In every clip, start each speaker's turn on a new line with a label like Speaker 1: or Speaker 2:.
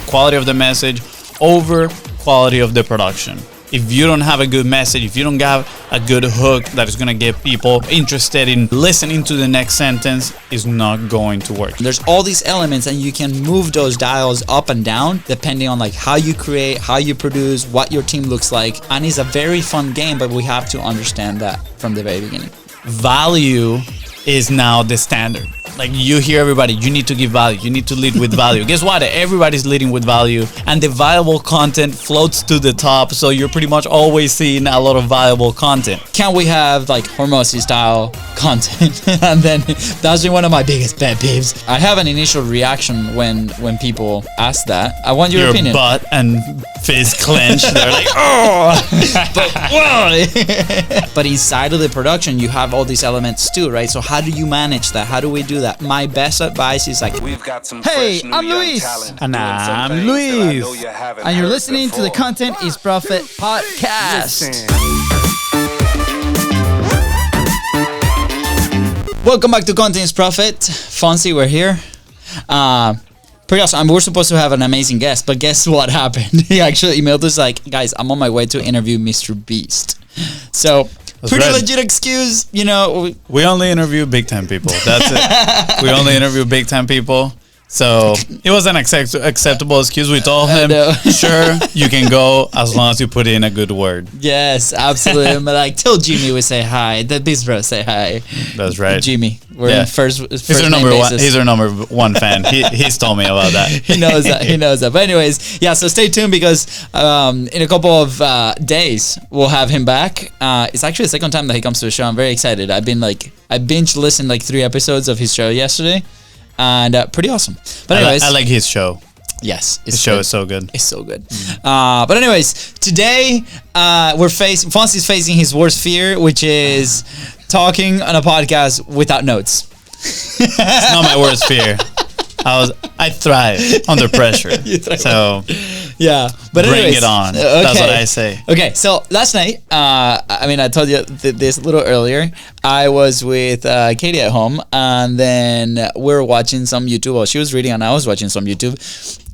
Speaker 1: quality of the message over quality of the production. If you don't have a good message, if you don't have a good hook that is going to get people interested in listening to the next sentence, it's not going to work.
Speaker 2: There's all these elements and you can move those dials up and down depending on like how you create, how you produce, what your team looks like. And it's a very fun game, but we have to understand that from the very beginning.
Speaker 1: Value is now the standard. Like you hear everybody, you need to give value, you need to lead with value. Guess what? Everybody's leading with value and the valuable content floats to the top. So you're pretty much always seeing a lot of valuable content.
Speaker 2: Can we have like Hormozi style content? And then that's one of my biggest pet peeves. I have an initial reaction when people ask that. I want your opinion.
Speaker 1: Butt and fist clenched. They're like, oh,
Speaker 2: but why? But inside of the production, you have all these elements too, right? So how do you manage that? How do we do that? My best advice is like,
Speaker 3: we've got some
Speaker 4: hey, I'm Luis.
Speaker 1: And I'm Luis.
Speaker 4: And you're listening to the Content is Profit podcast.
Speaker 2: Welcome back to Content is Profit. Fonzie, we're here. Pretty awesome. And we're supposed to have an amazing guest, but guess what happened? He actually emailed us like, guys, I'm on my way to interview Mr. Beast. So pretty legit excuse, you know.
Speaker 1: We only interview big time people. That's it. We only interview big time people. So it was an acceptable excuse. We told him, sure, you can go as long as you put in a good word.
Speaker 2: Yes, absolutely. But like, tell Jimmy we say hi. The Beast Bro say hi.
Speaker 1: That's right.
Speaker 2: Jimmy, we're in first
Speaker 1: he's our number one. He's our number one fan. He's told me about that.
Speaker 2: He knows that. He knows that. But anyways, yeah. So stay tuned because in a couple of days we'll have him back. It's actually the second time that he comes to the show. I'm very excited. I binge listened like 3 episodes of his show yesterday. And pretty awesome. But anyways,
Speaker 1: I like his show.
Speaker 2: Yes,
Speaker 1: his show is so good.
Speaker 2: It's so good. But anyways, today Fonzie's facing his worst fear, which is talking on a podcast without notes.
Speaker 1: It's not my worst fear. I thrive under pressure. So
Speaker 2: yeah, but
Speaker 1: bring
Speaker 2: anyways,
Speaker 1: it on. Okay. That's what I say.
Speaker 2: Okay, so last night, I told you this a little earlier. I was with Katie at home, and then we were watching some YouTube. Well, she was reading, and I was watching some YouTube,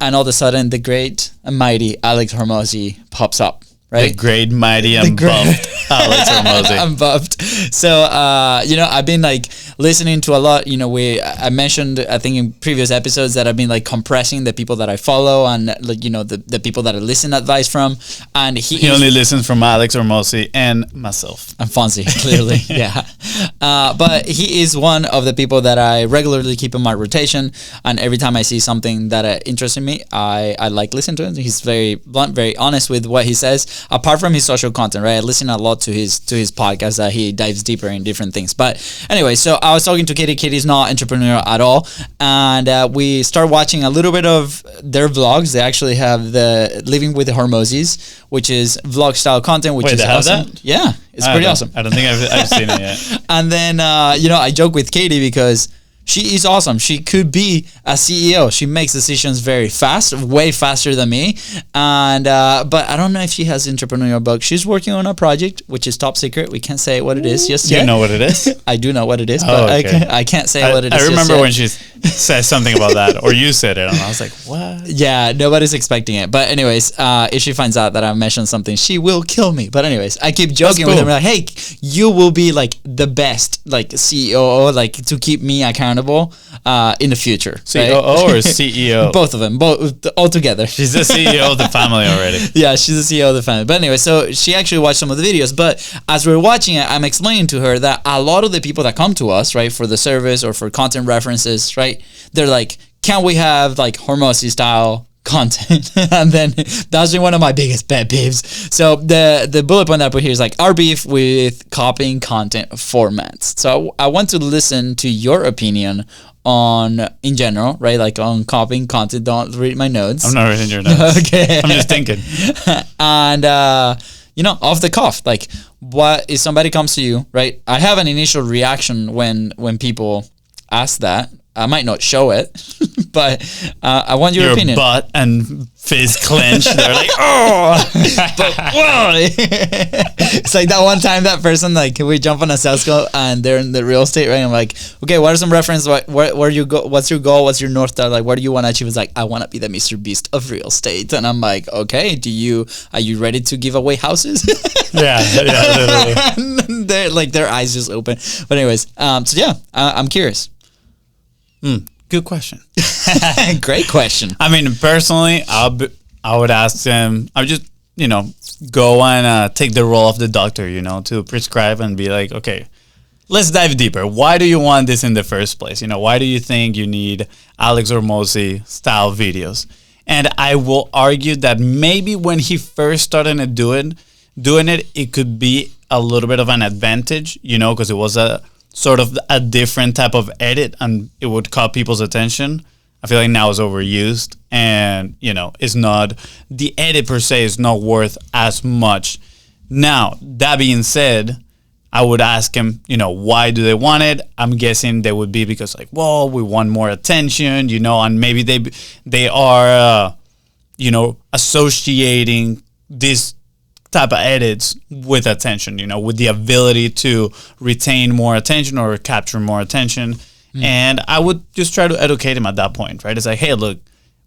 Speaker 2: and all of a sudden, the great and mighty Alex Hormozi pops up. Right?
Speaker 1: The great, mighty, and buffed Alex Hermozi.
Speaker 2: I'm buffed. So, I've been like listening to a lot. I mentioned, I think in previous episodes that I've been like compressing the people that I follow and like, the people that I listen advice from. And he
Speaker 1: only listens from Alex Hermozi and myself.
Speaker 2: And Fonzie, clearly. Yeah. But he is one of the people that I regularly keep in my rotation. And every time I see something that interests me, I like listen to him. He's very blunt, very honest with what he says. Apart from his social content, right? I listen a lot to his podcast that he dives deeper in different things. But anyway, so I was talking to Katie. Katie's not entrepreneurial at all. And we start watching a little bit of their vlogs. They actually have the Living with the Hormozis, which is vlog style content, which is awesome. That? Yeah, it's pretty awesome.
Speaker 1: I don't think I've seen it yet.
Speaker 2: And then, I joke with Katie because she is awesome. She could be a CEO. She makes decisions very fast, way faster than me. And but I don't know if she has entrepreneurial bug. She's working on a project, which is top secret. We can't say what it is just yet.
Speaker 1: You know what it is?
Speaker 2: I do know what it is, but okay. I can't say what it is.
Speaker 1: I remember when she said something about that, or you said it, and I was like, what?
Speaker 2: Yeah, nobody's expecting it. But anyways, if she finds out that I mentioned something, she will kill me. But anyways, I keep joking with her, like, hey, you will be like the best like CEO, like to keep me accountable in the future.
Speaker 1: COO or CEO?
Speaker 2: Both of them, both all together.
Speaker 1: She's the CEO of the family already.
Speaker 2: Yeah, she's the CEO of the family. But anyway, so she actually watched some of the videos. But as we're watching it, I'm explaining to her that a lot of the people that come to us, right, for the service or for content references, right, they're like, can we have like Hormozi style content? And then that's been one of my biggest pet peeves. So the bullet point that I put here is like our beef with copying content formats. So I want to listen to your opinion on in general, right? Like on copying content. Don't read my notes.
Speaker 1: I'm not reading your notes.
Speaker 2: Okay.
Speaker 1: I'm just thinking.
Speaker 2: And off the cuff, like what if somebody comes to you, right? I have an initial reaction when people ask that. I might not show it, but I want your opinion.
Speaker 1: Butt and fist clenched. They're like, oh,
Speaker 2: But why? It's like that one time that person, like, can we jump on a sales call and they're in the real estate, right? I'm like, okay, what are some reference? Where you go? What's your goal? What's your North Star? Like, what do you want to achieve? It's like, I want to be the Mr. Beast of real estate. And I'm like, okay, are you ready to give away houses?
Speaker 1: yeah, literally.
Speaker 2: They're like, their eyes just open. But anyways, so yeah, I'm curious.
Speaker 1: Good question.
Speaker 2: Great question.
Speaker 1: I mean, personally, I would ask them. I would just, go and take the role of the doctor, to prescribe and be like, okay, let's dive deeper. Why do you want this in the first place? Why do you think you need Alex Hormozi style videos? And I will argue that maybe when he first started doing it, it could be a little bit of an advantage, because it was a sort of a different type of edit and it would caught people's attention. I feel like now it's overused and, it's not, the edit per se is not worth as much. Now, that being said, I would ask him, why do they want it? I'm guessing they would be because like, well, we want more attention, and maybe they are, associating this type of edits with attention, with the ability to retain more attention or capture more attention. And I would just try to educate him at that point, right? It's like, hey, look,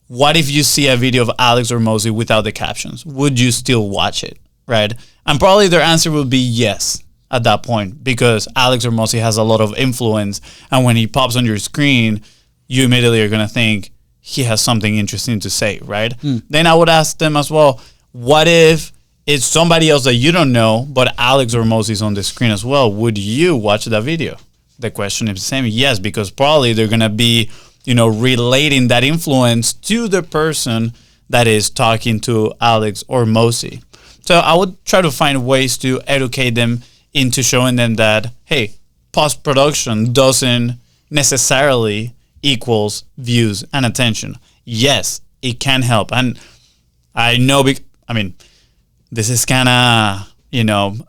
Speaker 1: what if you see a video of Alex Hormozi without the captions? Would you still watch it, right? And probably their answer would be yes at that point, because Alex Hormozi has a lot of influence. And when he pops on your screen, you immediately are going to think he has something interesting to say, right? Then I would ask them as well, what if it's somebody else that you don't know, but Alex Hormozi is on the screen as well? Would you watch that video? The question is the same. Yes, because probably they're going to be, relating that influence to the person that is talking to Alex Hormozi. So I would try to find ways to educate them into showing them that, hey, post-production doesn't necessarily equals views and attention. Yes, it can help. And I know, this is kind of,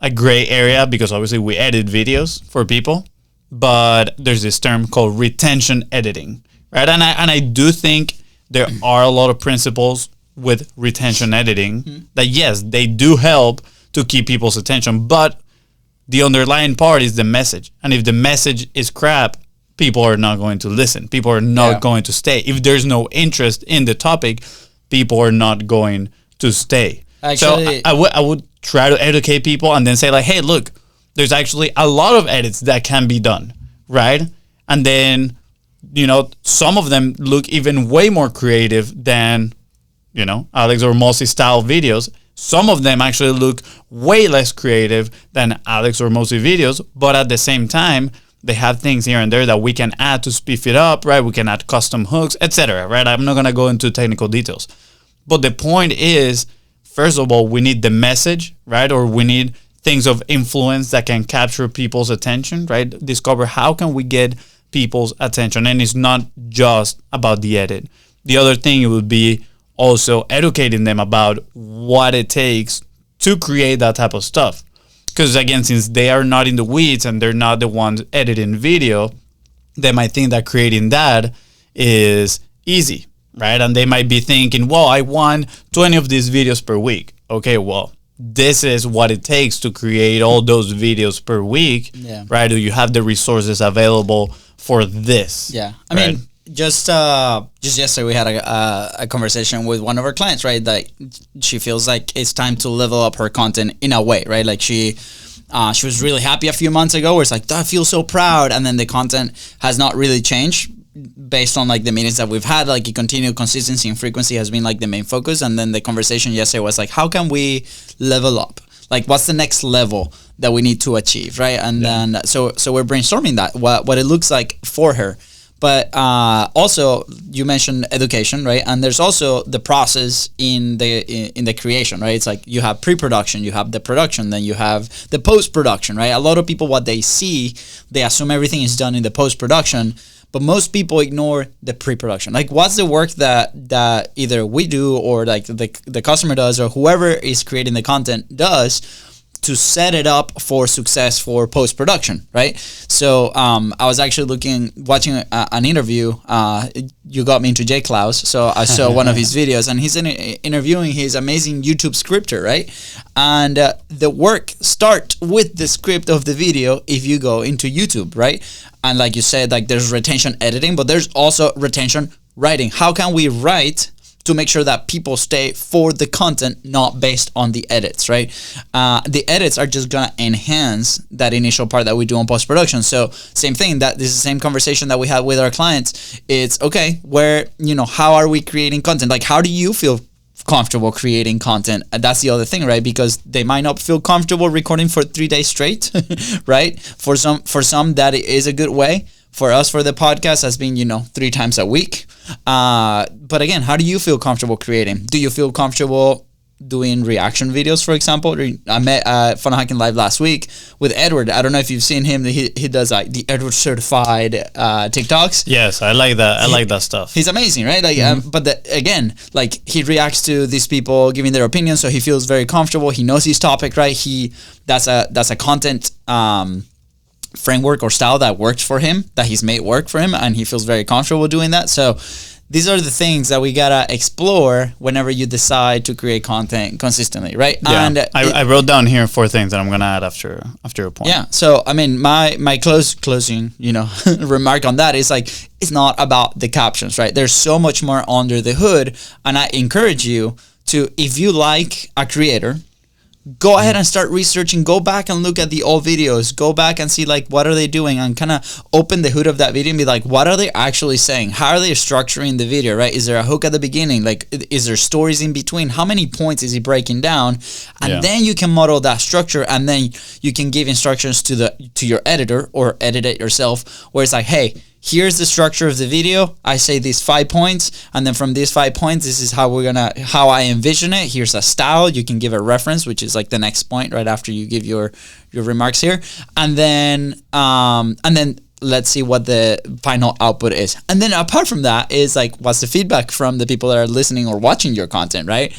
Speaker 1: a gray area because obviously we edit videos for people, but there's this term called retention editing, right? And I do think there are a lot of principles with retention editing that, yes, they do help to keep people's attention, but the underlying part is the message. And if the message is crap, people are not going to listen. People are not going to stay. If there's no interest in the topic, people are not going to stay. Actually, so I would try to educate people and then say like, hey, look, there's actually a lot of edits that can be done, right? And then, some of them look even way more creative than, Alex Hormozi style videos. Some of them actually look way less creative than Alex Hormozi videos, but at the same time, they have things here and there that we can add to speed it up, right? We can add custom hooks, etc., right? I'm not going to go into technical details. But the point is, first of all, we need the message, right? Or we need things of influence that can capture people's attention, right? Discover how can we get people's attention. And it's not just about the edit. The other thing would be also educating them about what it takes to create that type of stuff. Because again, since they are not in the weeds and they're not the ones editing video, they might think that creating that is easy, right? And they might be thinking, well, I want 20 of these videos per week. Okay, well, this is what it takes to create all those videos per week, right? Do you have the resources available for this?
Speaker 2: Yeah, I mean, just yesterday we had a conversation with one of our clients, right? That she feels like it's time to level up her content in a way, right? Like she was really happy a few months ago where it's like, I feel so proud. And then the content has not really changed based on like the meetings that we've had. Like continued consistency and frequency has been like the main focus. And then the conversation yesterday was like, how can we level up? Like what's the next level that we need to achieve, right? And then so we're brainstorming that, what it looks like for her. But also, you mentioned education, right? And there's also the process in the creation, right? It's like you have pre-production, you have the production, then you have the post-production, right? A lot of people, what they see, they assume everything is done in the post-production, but most people ignore the pre-production. Like, what's the work that either we do or like the customer does or whoever is creating the content does to set it up for success for post-production, right? So I was actually watching an interview. You got me into J. Klaus, so I saw one of his videos, and he's interviewing his amazing YouTube scripter, right? And the work start with the script of the video if you go into YouTube, right? And like you said, like there's retention editing, but there's also retention writing. How can we write to make sure that people stay for the content, not based on the edits, right? The edits are just gonna enhance that initial part that we do on post-production. So same thing, that this is the same conversation that we have with our clients. It's okay, how are we creating content? Like, how do you feel comfortable creating content? That's the other thing, right? Because they might not feel comfortable recording for 3 days straight, right? For some that is a good way. For us, for the podcast, has been 3 times a week. But again, how do you feel comfortable creating? Do you feel comfortable doing reaction videos, for example? I met Fun Hacking Live last week with Edward. I don't know if you've seen him. He does like the Edward certified TikToks.
Speaker 1: Yes, I like that. I like that stuff.
Speaker 2: He's amazing, right? Like, like he reacts to these people giving their opinions, so he feels very comfortable. He knows his topic, right? That's a content framework or style that works for him, that he's made work for him, and he feels very comfortable doing that. So these are the things that we gotta explore whenever you decide to create content consistently, right?
Speaker 1: Yeah. And I wrote down here 4 things that I'm gonna add after your point.
Speaker 2: Yeah. So I mean, my closing remark on that is like, it's not about the captions, right? There's so much more under the hood, and I encourage you to, if you like a creator, go ahead and start researching. Go back and look at the old videos. Go back and see like, what are they doing, and kind of open the hood of that video and be like, what are they actually saying? How are they structuring the video, right? Is there a hook at the beginning? Like, is there stories in between? How many points is he breaking down? And then you can model that structure, and then you can give instructions to your editor or edit it yourself, where it's like, hey, here's the structure of the video. I say these 5 points, and then from these 5 points, this is how I envision it. Here's a style. You can give a reference, which is like the next point right after you give your remarks here, and then let's see what the final output is. And then apart from that is like, what's the feedback from the people that are listening or watching your content, right?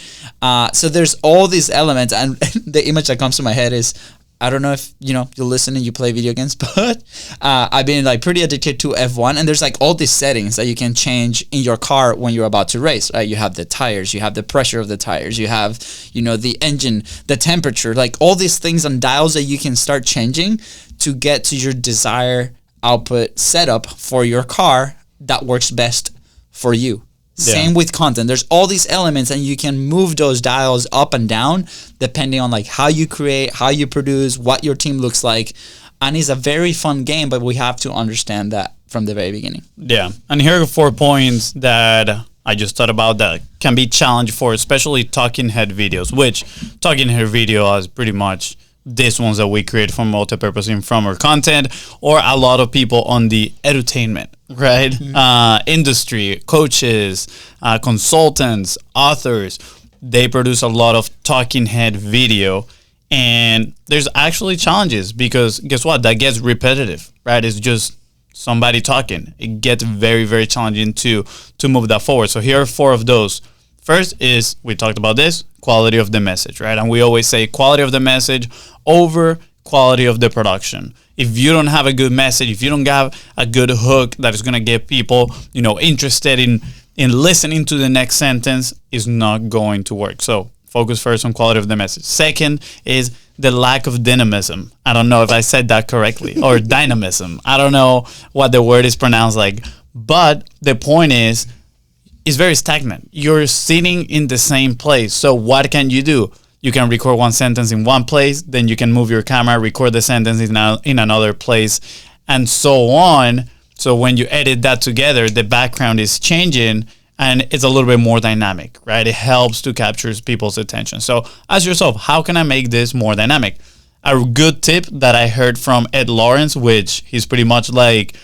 Speaker 2: So there's all these elements, and the image that comes to my head is, I don't know if you listen and you play video games, but I've been like pretty addicted to F1, and there's like all these settings that you can change in your car when you're about to race, right? You have the tires, you have the pressure of the tires, you have the engine, the temperature, like all these things and dials that you can start changing to get to your desired output setup for your car that works best for you. Same with content. There's all these elements, and you can move those dials up and down depending on like how you create, how you produce, what your team looks like. And it's a very fun game, but we have to understand that from the very beginning. Yeah.
Speaker 1: And here are 4 points that I just thought about that can be challenged for especially talking head videos, which talking head video is pretty much these ones that we create for multi-purposing from our content, or a lot of people on the edutainment, right? Industry, coaches, consultants, authors, they produce a lot of talking head video, and there's actually challenges because guess what? That gets repetitive, right? It's just somebody talking. It gets very, very challenging to move that forward. So here are 4 of those. First is, we talked about this, quality of the message, right? And we always say quality of the message over quality of the production. If you don't have a good message, if you don't have a good hook that is going to get people, interested in listening to the next sentence, is not going to work. So focus first on quality of the message. Second is the lack of dynamism. I don't know if I said that correctly, or dynamism. I don't know what the word is pronounced like, but the point is, it's very stagnant. You're sitting in the same place. So what can you do? You can record one sentence in one place, then you can move your camera, record the sentence in another place, and so on. So when you edit that together, the background is changing, and it's a little bit more dynamic, right? It helps to capture people's attention. So ask yourself, how can I make this more dynamic? A good tip that I heard from Ed Lawrence, which he's pretty much like,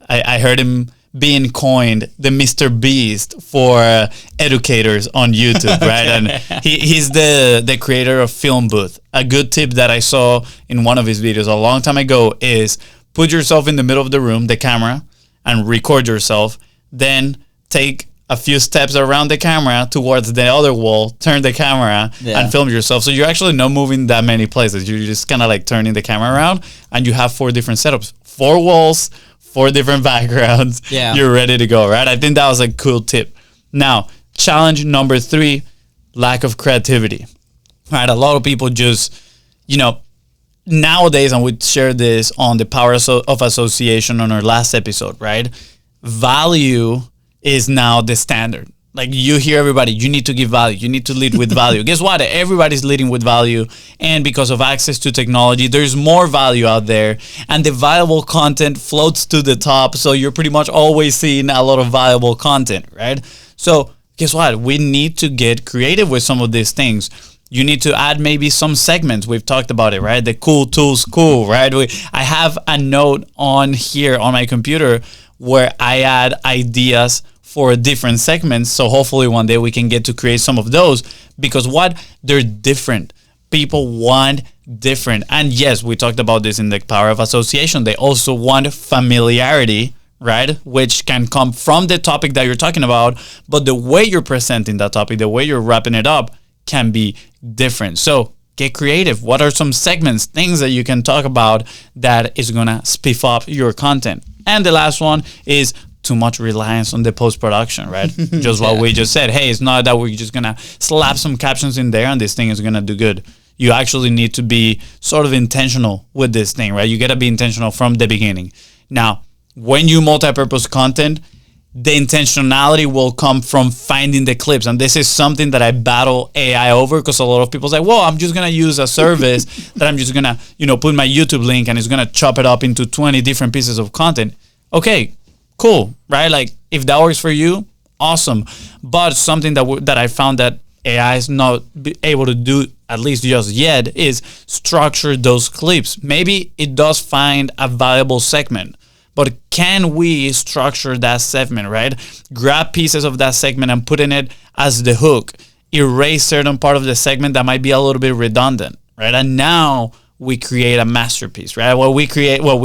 Speaker 1: I heard him being coined the Mr. Beast for educators on YouTube, right? And he's the creator of Film Booth. A good tip that I saw in one of his videos a long time ago is put yourself in the middle of the room, the camera, and record yourself. Then take a few steps around the camera towards the other wall, turn the camera and film yourself. So you're actually not moving that many places. You're just kind of like turning the camera around, and you have 4 different setups, 4 walls, 4 different backgrounds.
Speaker 2: Yeah.
Speaker 1: You're ready to go, right? I think that was a cool tip. Now, challenge number 3, lack of creativity. Right? A lot of people just, nowadays, and we shared this on the power of association on our last episode, right? Value is now the standard. Like, you hear everybody, you need to give value. You need to lead with value. Guess what? Everybody's leading with value. And because of access to technology, there's more value out there. And the valuable content floats to the top. So you're pretty much always seeing a lot of valuable content, right? So guess what? We need to get creative with some of these things. You need to add maybe some segments. We've talked about it, right? The cool tools, cool, right? I have a note on here on my computer where I add ideas for different segments. So hopefully one day we can get to create some of those, because they're different. People want different. And yes, we talked about this in the power of association. They also want familiarity, right? Which can come from the topic that you're talking about, but the way you're presenting that topic, the way you're wrapping it up can be different. So get creative. What are some segments, things that you can talk about that is going to spiff up your content? And the last one is too much reliance on the post-production, right? Just what we just said. Hey, it's not that we're just going to slap some captions in there and this thing is going to do good. You actually need to be sort of intentional with this thing, right? You got to be intentional from the beginning. Now, when you multi-purpose content, the intentionality will come from finding the clips. And this is something that I battle AI over, because a lot of people say, well, I'm just going to use a service that I'm just going to, put my YouTube link and it's going to chop it up into 20 different pieces of content. Okay, cool, right? Like, if that works for you, awesome. But something that I found that AI is not able to do, at least just yet, is structure those clips. Maybe it does find a valuable segment, but can we structure that segment, right? Grab pieces of that segment and put in it as the hook. Erase certain part of the segment that might be a little bit redundant, right? And now we create a masterpiece, right? What we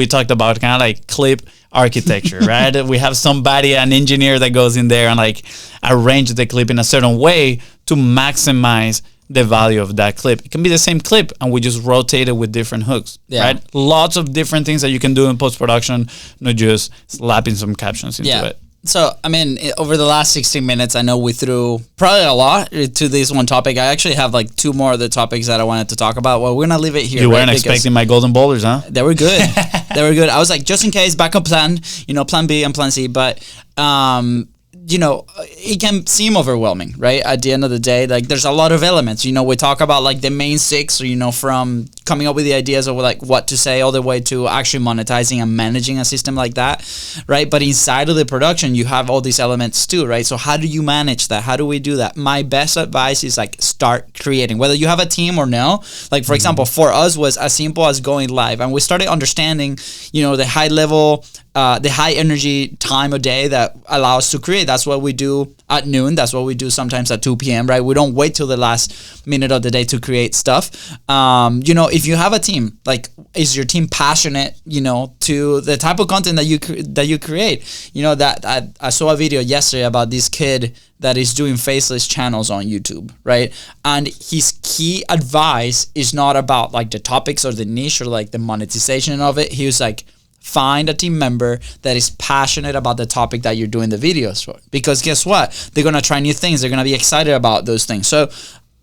Speaker 1: talked about, kind of like clip architecture, right? We have somebody, an engineer that goes in there and like arrange the clip in a certain way to maximize the value of that clip. It can be the same clip and we just rotate it with different hooks, right? Lots of different things that you can do in post-production, not just slapping some captions into it.
Speaker 2: So, I mean, over the last 16 minutes, I know we threw probably a lot to this one topic. I actually have like 2 more of the topics that I wanted to talk about. Well, we're going to leave it here.
Speaker 1: You weren't expecting my golden boulders, huh?
Speaker 2: They were good. They were good. I was like, just in case, backup plan, plan B and plan C. But, it can seem overwhelming, right? At the end of the day, like, there's a lot of elements. We talk about like the main 6, from coming up with the ideas of like what to say all the way to actually monetizing and managing a system like that, right? But inside of the production, you have all these elements too, right? So how do you manage that? How do we do that? My best advice is like start creating, whether you have a team or no. Like, for example, for us was as simple as going live, and we started understanding, the high level, the high energy time of day that allows us to create. That's what we do at noon. That's what we do sometimes at 2 p.m., right? We don't wait till the last minute of the day to create stuff. If you have a team, like, is your team passionate, to the type of content that you create? That I saw a video yesterday about this kid that is doing faceless channels on YouTube, right? And his key advice is not about like the topics or the niche or like the monetization of it. He was like, find a team member that is passionate about the topic that you're doing the videos for. Because guess what? They're going to try new things. They're going to be excited about those things. So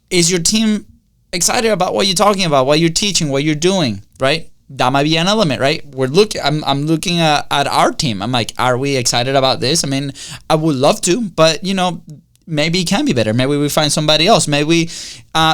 Speaker 2: is your team excited about what you're talking about, what you're teaching, what you're doing, right? That might be an element, right? I'm looking at our team. I'm like, are we excited about this? I mean, I would love to, but maybe it can be better. Maybe we find somebody else. Maybe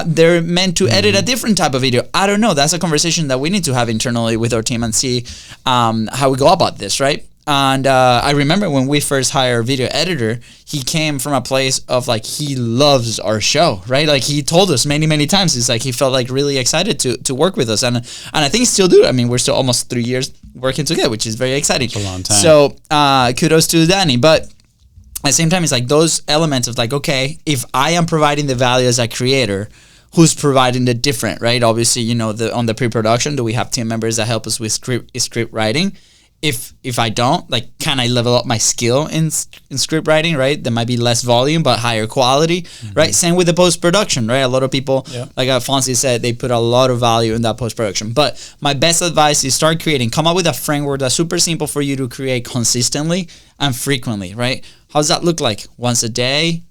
Speaker 2: they're meant to edit a different type of video. I don't know. That's a conversation that we need to have internally with our team and see how we go about this, right? And I remember when we first hired a video editor, he came from a place of like, he loves our show, right? Like, he told us many, many times, it's like he felt like really excited to work with us. And I think he still do. I mean, we're still almost 3 years working together, which is very exciting.
Speaker 1: It's a long time.
Speaker 2: So kudos to Danny. But at the same time, it's like those elements of like, okay, if I am providing the value as a creator, who's providing the different, right? Obviously, on the pre-production, do we have team members that help us with script writing? if I don't, like, can I level up my skill in script writing, right? There might be less volume, but higher quality, right? Same with the post-production, right? A lot of people, like Fonzie said, they put a lot of value in that post-production. But my best advice is start creating. Come up with a framework that's super simple for you to create consistently and frequently, right? How does that look like? Once a day?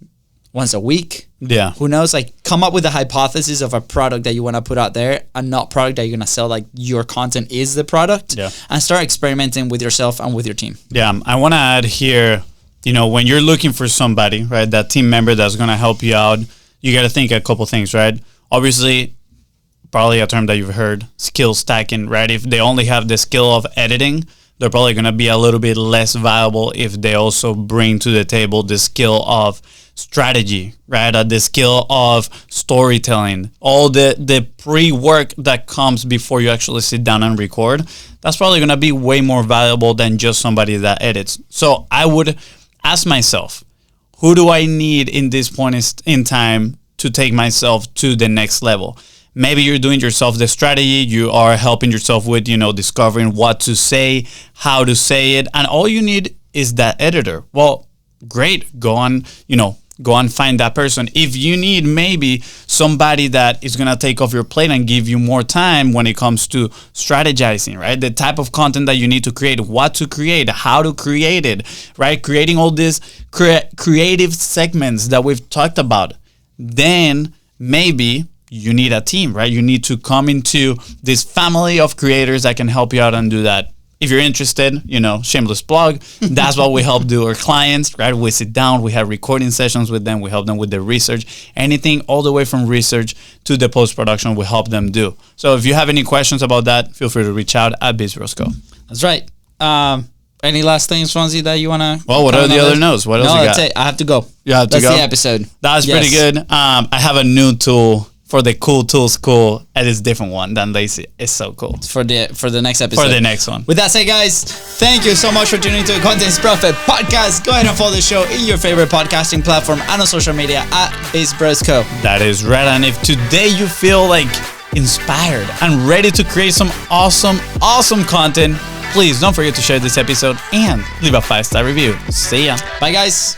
Speaker 2: Once a week?
Speaker 1: Yeah.
Speaker 2: Who knows? Like, come up with a hypothesis of a product that you want to put out there, and not product that you're going to sell. Like, your content is the product.
Speaker 1: Yeah.
Speaker 2: And start experimenting with yourself and with your team.
Speaker 1: Yeah. I want to add here, when you're looking for somebody, right, that team member that's going to help you out, you got to think a couple things, right? Obviously, probably a term that you've heard, skill stacking, right? If they only have the skill of editing, they're probably going to be a little bit less valuable if they also bring to the table the skill of strategy, right? The skill of storytelling, all the pre-work that comes before you actually sit down and record. That's probably going to be way more valuable than just somebody that edits. So I would ask myself, who do I need in this point in time to take myself to the next level? Maybe you're doing yourself the strategy, you are helping yourself with, discovering what to say, how to say it, and all you need is that editor. Well, great, go on find that person. If you need maybe somebody that is going to take off your plate and give you more time when it comes to strategizing, right? The type of content that you need to create, what to create, how to create it, right? Creating all these creative segments that we've talked about. Then maybe you need a team, right? You need to come into this family of creators that can help you out and do that. If you're interested, shameless plug, that's what we help do our clients, right? We sit down, we have recording sessions with them, we help them with their research, anything all the way from research to the post-production, we help them do. So if you have any questions about that, feel free to reach out at BizBrosco.
Speaker 2: That's right. Any last things, Fonzie, that you want to...
Speaker 1: Well, what are the other notes? What else you got?
Speaker 2: No, that's it. I have to go.
Speaker 1: You have to go?
Speaker 2: That's the episode.
Speaker 1: That's pretty good. I have a new tool for the cool tools and it's a different one than Lazy. It's so cool.
Speaker 2: For the next episode.
Speaker 1: For the next one.
Speaker 2: With that said, guys, thank you so much for tuning to the Content's Profit podcast. Go ahead and follow the show in your favorite podcasting platform and on social media at BizBrosco.
Speaker 1: That is right. And if today you feel like inspired and ready to create some awesome content, please don't forget to share this episode and leave a 5-star review. See ya.
Speaker 2: Bye, guys.